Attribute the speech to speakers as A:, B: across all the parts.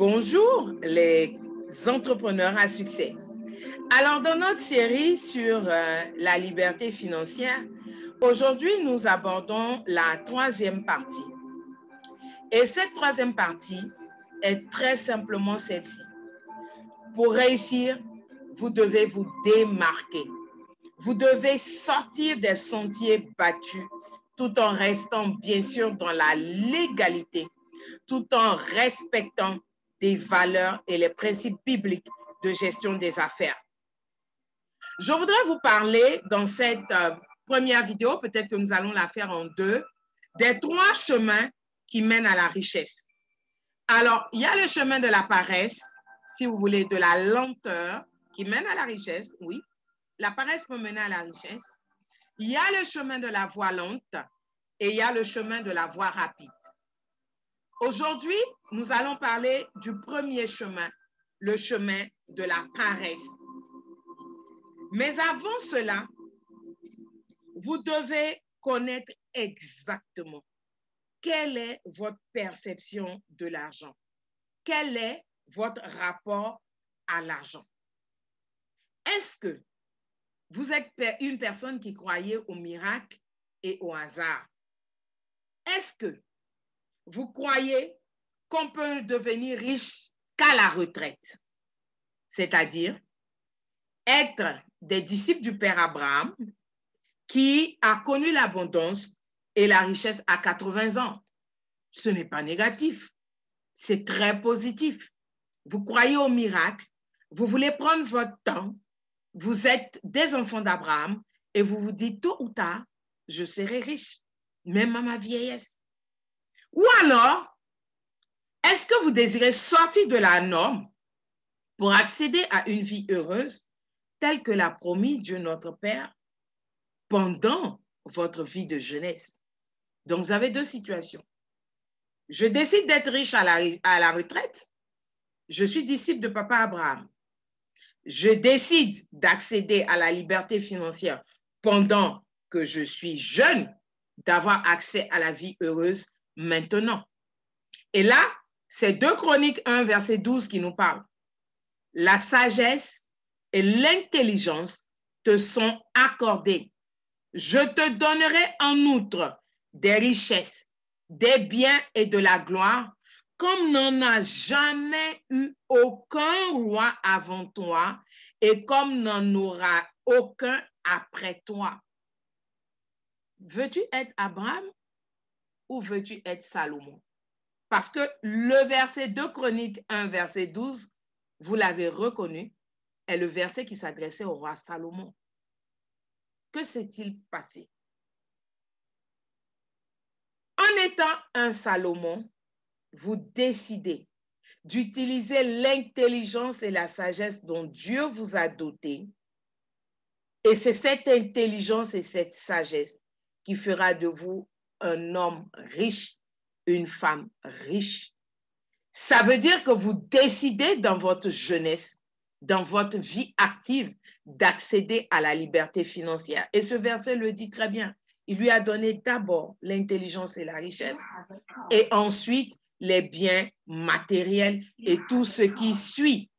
A: Bonjour les entrepreneurs à succès. Alors dans notre série sur la liberté financière, aujourd'hui nous abordons la troisième partie. Et cette troisième partie est très simplement celle-ci. Pour réussir, vous devez vous démarquer. Vous devez sortir des sentiers battus tout en restant bien sûr dans la légalité, tout en respectant des valeurs et les principes bibliques de gestion des affaires. Je voudrais vous parler dans cette première vidéo, peut-être que nous allons la faire en deux, des trois chemins qui mènent à la richesse. Alors, il y a le chemin de la paresse, si vous voulez, de la lenteur qui mène à la richesse, oui. La paresse peut mener à la richesse. Il y a le chemin de la voie lente et il y a le chemin de la voie rapide. Aujourd'hui, nous allons parler du premier chemin, le chemin de la paresse. Mais avant cela, vous devez connaître exactement quelle est votre perception de l'argent. Quel est votre rapport à l'argent? Est-ce que vous êtes une personne qui croyait au miracle et au hasard? Est-ce que vous croyez qu'on peut devenir riche qu'à la retraite? C'est-à-dire être des disciples du Père Abraham qui a connu l'abondance et la richesse à 80 ans. Ce n'est pas négatif, c'est très positif. Vous croyez au miracle, vous voulez prendre votre temps, vous êtes des enfants d'Abraham et vous vous dites tôt ou tard, je serai riche, même à ma vieillesse. Ou alors, est-ce que vous désirez sortir de la norme pour accéder à une vie heureuse telle que l'a promis Dieu notre Père pendant votre vie de jeunesse? Donc, vous avez deux situations. Je décide d'être riche à la retraite. Je suis disciple de Papa Abraham. Je décide d'accéder à la liberté financière pendant que je suis jeune, d'avoir accès à la vie heureuse maintenant. Et là, c'est 2 Chroniques 1, verset 12 qui nous parle. La sagesse et l'intelligence te sont accordées. Je te donnerai en outre des richesses, des biens et de la gloire, comme n'en a jamais eu aucun roi avant toi et comme n'en aura aucun après toi. Veux-tu être Abraham ou veux-tu être Salomon? Parce que le verset 2 Chroniques 1, verset 12, vous l'avez reconnu, est le verset qui s'adressait au roi Salomon. Que s'est-il passé? En étant un Salomon, vous décidez d'utiliser l'intelligence et la sagesse dont Dieu vous a doté. Et c'est cette intelligence et cette sagesse qui fera de vous un homme riche, une femme riche. Ça veut dire que vous décidez dans votre jeunesse, dans votre vie active, d'accéder à la liberté financière. Et ce verset le dit très bien. Il lui a donné d'abord l'intelligence et la richesse et ensuite les biens matériels et tout ce qui suit.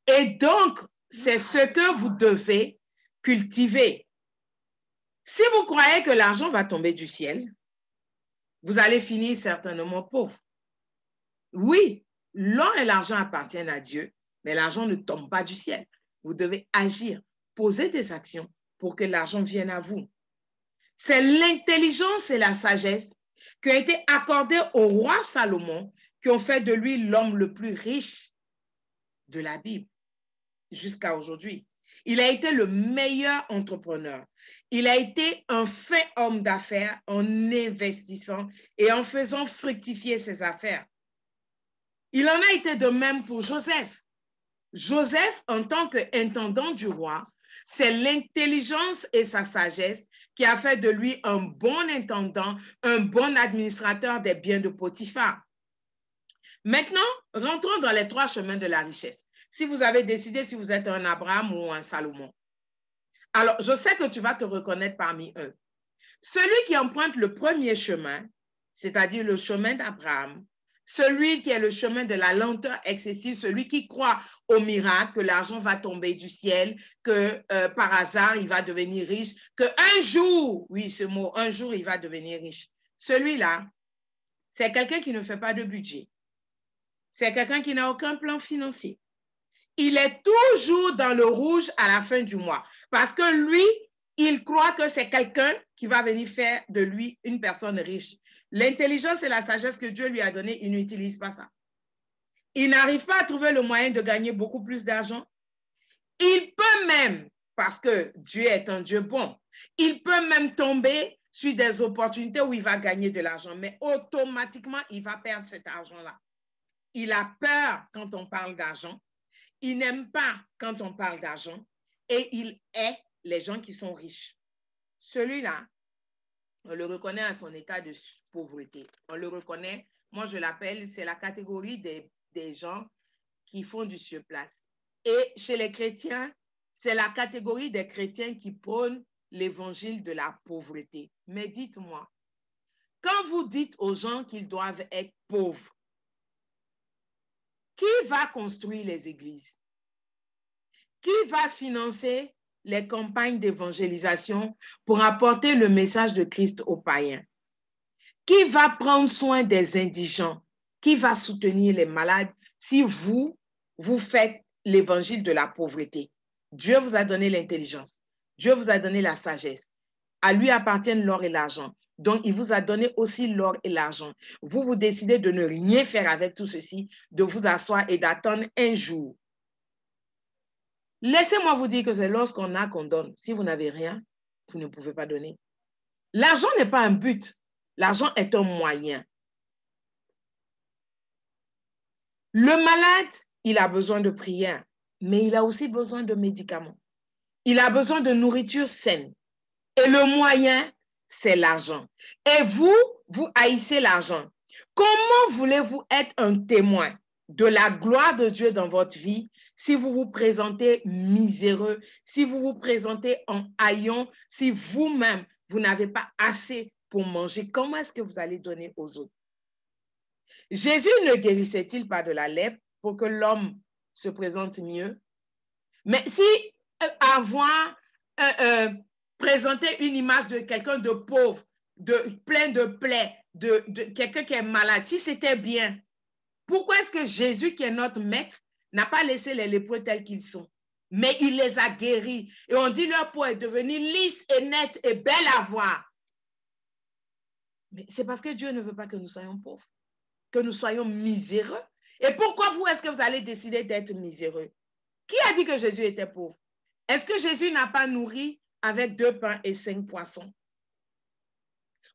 A: Et donc, c'est ce que vous devez cultiver. Si vous croyez que l'argent va tomber du ciel, vous allez finir certainement pauvre. Oui, l'or et l'argent appartiennent à Dieu, mais l'argent ne tombe pas du ciel. Vous devez agir, poser des actions pour que l'argent vienne à vous. C'est l'intelligence et la sagesse qui ont été accordées au roi Salomon qui ont fait de lui l'homme le plus riche de la Bible jusqu'à aujourd'hui. Il a été le meilleur entrepreneur. Il a été un fait homme d'affaires en investissant et en faisant fructifier ses affaires. Il en a été de même pour Joseph. Joseph, en tant qu'intendant du roi, c'est l'intelligence et sa sagesse qui a fait de lui un bon intendant, un bon administrateur des biens de Potiphar. Maintenant, rentrons dans les 3 chemins de la richesse. Si vous avez décidé si vous êtes un Abraham ou un Salomon. Alors, je sais que tu vas te reconnaître parmi eux. Celui qui emprunte le premier chemin, c'est-à-dire le chemin d'Abraham, celui qui est le chemin de la lenteur excessive, celui qui croit au miracle, que l'argent va tomber du ciel, que par hasard, il va devenir riche, qu'un jour, oui, ce mot, un jour, il va devenir riche. Celui-là, c'est quelqu'un qui ne fait pas de budget. C'est quelqu'un qui n'a aucun plan financier. Il est toujours dans le rouge à la fin du mois parce que lui, il croit que c'est quelqu'un qui va venir faire de lui une personne riche. L'intelligence et la sagesse que Dieu lui a donnée, il n'utilise pas ça. Il n'arrive pas à trouver le moyen de gagner beaucoup plus d'argent. Il peut même, parce que Dieu est un Dieu bon, il peut même tomber sur des opportunités où il va gagner de l'argent, mais automatiquement, il va perdre cet argent-là. Il a peur quand on parle d'argent. Il n'aime pas quand on parle d'argent et il hait les gens qui sont riches. Celui-là, on le reconnaît à son état de pauvreté. On le reconnaît, moi je l'appelle, c'est la catégorie des gens qui font du surplace. Et chez les chrétiens, c'est la catégorie des chrétiens qui prônent l'évangile de la pauvreté. Mais dites-moi, quand vous dites aux gens qu'ils doivent être pauvres, qui va construire les églises? Qui va financer les campagnes d'évangélisation pour apporter le message de Christ aux païens? Qui va prendre soin des indigents? Qui va soutenir les malades si vous faites l'évangile de la pauvreté? Dieu vous a donné l'intelligence. Dieu vous a donné la sagesse. À lui appartiennent l'or et l'argent. Donc, il vous a donné aussi l'or et l'argent. Vous décidez de ne rien faire avec tout ceci, de vous asseoir et d'attendre un jour. Laissez-moi vous dire que c'est lorsqu'on a qu'on donne. Si vous n'avez rien, vous ne pouvez pas donner. L'argent n'est pas un but. L'argent est un moyen. Le malade, il a besoin de prière, mais il a aussi besoin de médicaments. Il a besoin de nourriture saine. Et le moyen, c'est l'argent. Et vous haïssez l'argent. Comment voulez-vous être un témoin de la gloire de Dieu dans votre vie si vous vous présentez miséreux, si vous vous présentez en haillons, si vous-même, vous n'avez pas assez pour manger? Comment est-ce que vous allez donner aux autres? Jésus ne guérissait-il pas de la lèpre pour que l'homme se présente mieux? Mais si avoir présenter une image de quelqu'un de pauvre, plein de plaies, de quelqu'un qui est malade, si c'était bien, pourquoi est-ce que Jésus, qui est notre maître, n'a pas laissé les lépreux tels qu'ils sont? Mais il les a guéris. Et on dit leur peau est devenue lisse et nette et belle à voir. Mais c'est parce que Dieu ne veut pas que nous soyons pauvres, que nous soyons miséreux. Et pourquoi vous, est-ce que vous allez décider d'être miséreux? Qui a dit que Jésus était pauvre? Est-ce que Jésus n'a pas nourri avec 2 pains et 5 poissons?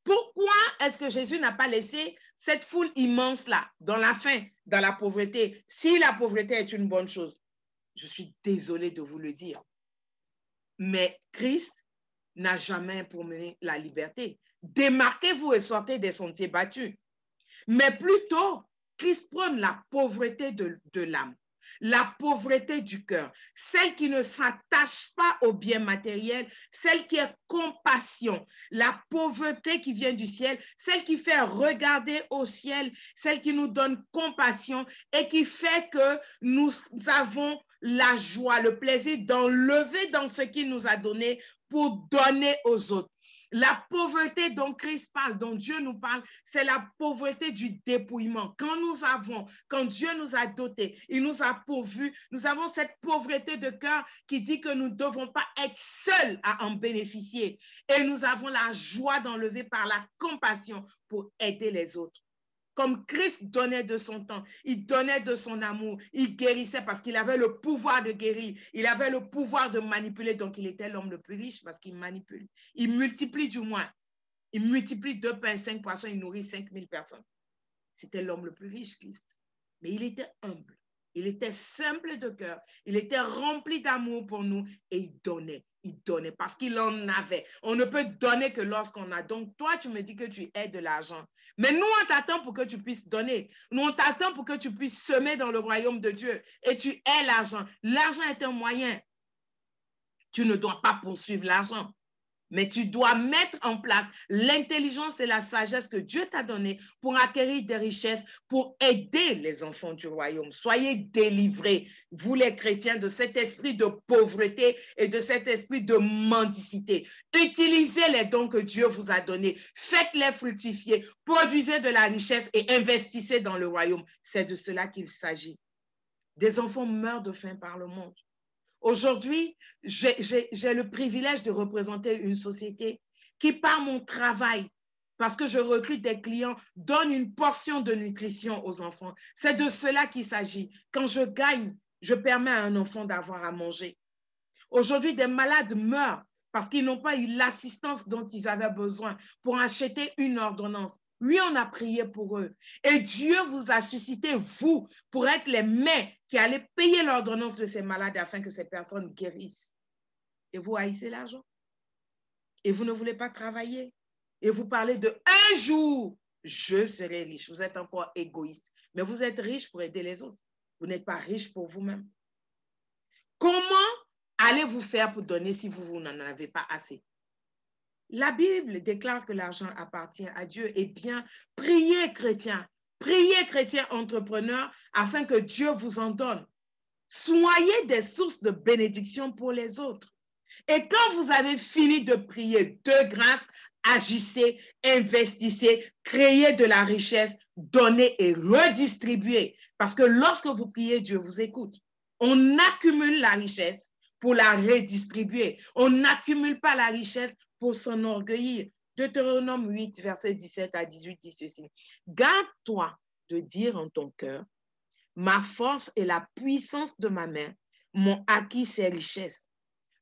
A: Pourquoi est-ce que Jésus n'a pas laissé cette foule immense-là dans la faim, dans la pauvreté? Si la pauvreté est une bonne chose, je suis désolée de vous le dire. Mais Christ n'a jamais promené la liberté. Démarquez-vous et sortez des sentiers battus. Mais plutôt, Christ prône la pauvreté de l'âme, la pauvreté du cœur, celle qui ne s'attache pas aux biens matériels, celle qui est compassion, la pauvreté qui vient du ciel, celle qui fait regarder au ciel, celle qui nous donne compassion et qui fait que nous avons la joie, le plaisir d'enlever dans ce qu'il nous a donné pour donner aux autres. La pauvreté dont Christ parle, dont Dieu nous parle, c'est la pauvreté du dépouillement. Quand Dieu nous a dotés, il nous a pourvus, nous avons cette pauvreté de cœur qui dit que nous ne devons pas être seuls à en bénéficier. Et nous avons la joie d'enlever par la compassion pour aider les autres. Comme Christ donnait de son temps, il donnait de son amour, il guérissait parce qu'il avait le pouvoir de guérir, il avait le pouvoir de manipuler, donc il était l'homme le plus riche parce qu'il manipule. Il multiplie du moins, il multiplie 2 pains, 5 poissons, il nourrit 5000 personnes. C'était l'homme le plus riche, Christ. Mais il était humble, il était simple de cœur, il était rempli d'amour pour nous et il donnait parce qu'il en avait. On ne peut donner que lorsqu'on a. Donc, toi, tu me dis que tu aies de l'argent. Mais nous, on t'attend pour que tu puisses donner. Nous, on t'attend pour que tu puisses semer dans le royaume de Dieu. Et tu aies l'argent. L'argent est un moyen. Tu ne dois pas poursuivre l'argent. Mais tu dois mettre en place l'intelligence et la sagesse que Dieu t'a donnée pour acquérir des richesses, pour aider les enfants du royaume. Soyez délivrés, vous les chrétiens, de cet esprit de pauvreté et de cet esprit de mendicité. Utilisez les dons que Dieu vous a donnés. Faites-les fructifier, produisez de la richesse et investissez dans le royaume. C'est de cela qu'il s'agit. Des enfants meurent de faim par le monde. Aujourd'hui, j'ai le privilège de représenter une société qui, par mon travail, parce que je recrute des clients, donne une portion de nutrition aux enfants. C'est de cela qu'il s'agit. Quand je gagne, je permets à un enfant d'avoir à manger. Aujourd'hui, des malades meurent parce qu'ils n'ont pas eu l'assistance dont ils avaient besoin pour acheter une ordonnance. Oui, on a prié pour eux. Et Dieu vous a suscité, vous, pour être les mains qui allaient payer l'ordonnance de ces malades afin que ces personnes guérissent. Et vous haïssez l'argent. Et vous ne voulez pas travailler. Et vous parlez de un jour, je serai riche. Vous êtes encore égoïste. Mais vous êtes riche pour aider les autres. Vous n'êtes pas riche pour vous-même. Comment allez-vous faire pour donner si vous n'en avez pas assez? La Bible déclare que l'argent appartient à Dieu. Eh bien, priez chrétiens entrepreneurs afin que Dieu vous en donne. Soyez des sources de bénédiction pour les autres. Et quand vous avez fini de prier de grâce, agissez, investissez, créez de la richesse, donnez et redistribuez. Parce que lorsque vous priez, Dieu vous écoute. On accumule la richesse pour la redistribuer. On n'accumule pas la richesse pour s'enorgueillir. Deutéronome 8, verset 17 à 18 dit ceci. Garde-toi de dire en ton cœur, ma force et la puissance de ma main m'ont acquis ces richesses.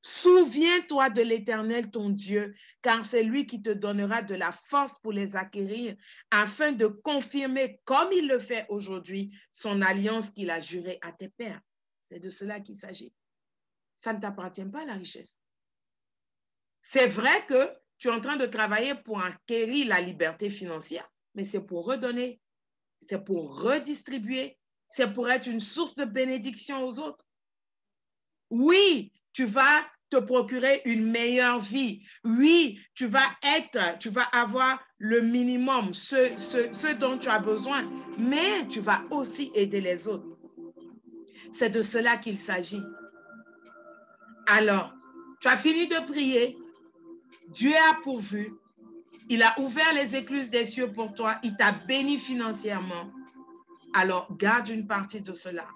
A: Souviens-toi de l'Éternel, ton Dieu, car c'est lui qui te donnera de la force pour les acquérir, afin de confirmer, comme il le fait aujourd'hui, son alliance qu'il a jurée à tes pères. C'est de cela qu'il s'agit. Ça ne t'appartient pas, la richesse. C'est vrai que tu es en train de travailler pour acquérir la liberté financière, mais c'est pour redonner, c'est pour redistribuer, c'est pour être une source de bénédiction aux autres. Oui, tu vas te procurer une meilleure vie. Oui, tu vas avoir le minimum, ce dont tu as besoin, mais tu vas aussi aider les autres. C'est de cela qu'il s'agit. Alors, tu as fini de prier, Dieu a pourvu, il a ouvert les écluses des cieux pour toi, il t'a béni financièrement. Alors, garde une partie de cela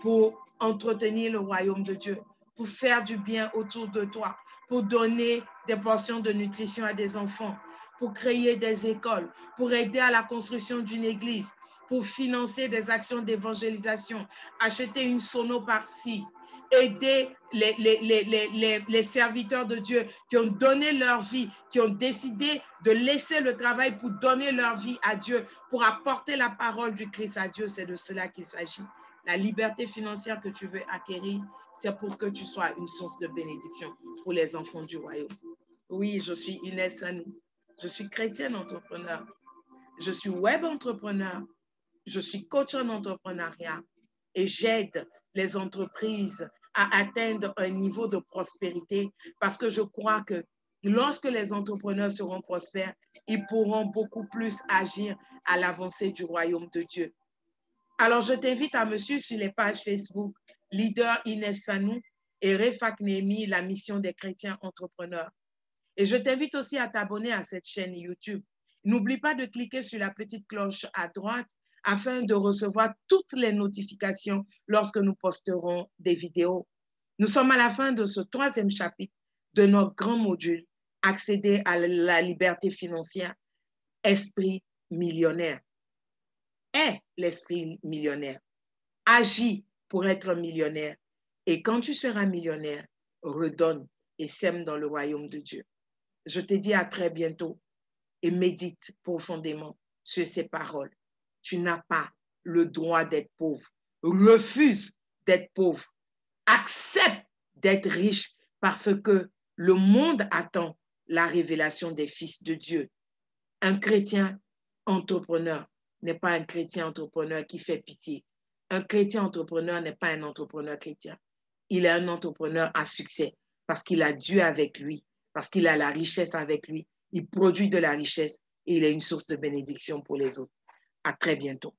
A: pour entretenir le royaume de Dieu, pour faire du bien autour de toi, pour donner des portions de nutrition à des enfants, pour créer des écoles, pour aider à la construction d'une église, pour financer des actions d'évangélisation, acheter une sono par-ci, aider les serviteurs de Dieu qui ont donné leur vie, qui ont décidé de laisser le travail pour donner leur vie à Dieu, pour apporter la parole du Christ à Dieu. C'est de cela qu'il s'agit. La liberté financière que tu veux acquérir, c'est pour que tu sois une source de bénédiction pour les enfants du royaume. Oui, je suis Inès Sanou. Je suis chrétienne entrepreneur. Je suis web entrepreneur. Je suis coach en entrepreneuriat et j'aide les entreprises à atteindre un niveau de prospérité parce que je crois que lorsque les entrepreneurs seront prospères, ils pourront beaucoup plus agir à l'avancée du royaume de Dieu. Alors, je t'invite à me suivre sur les pages Facebook Leader Inès Sanou et Refak Nehemi, la mission des chrétiens entrepreneurs. Et je t'invite aussi à t'abonner à cette chaîne YouTube. N'oublie pas de cliquer sur la petite cloche à droite afin de recevoir toutes les notifications lorsque nous posterons des vidéos. Nous sommes à la fin de ce 3e chapitre de notre grand module « Accéder à la liberté financière, esprit millionnaire ». Est l'esprit millionnaire. Agis pour être millionnaire. Et quand tu seras millionnaire, redonne et sème dans le royaume de Dieu. Je te dis à très bientôt et médite profondément sur ces paroles. Tu n'as pas le droit d'être pauvre. Refuse d'être pauvre. Accepte d'être riche parce que le monde attend la révélation des fils de Dieu. Un chrétien entrepreneur n'est pas un chrétien entrepreneur qui fait pitié. Un chrétien entrepreneur n'est pas un entrepreneur chrétien. Il est un entrepreneur à succès parce qu'il a Dieu avec lui parce qu'il a la richesse avec lui. Il produit de la richesse et il est une source de bénédiction pour les autres. À très bientôt.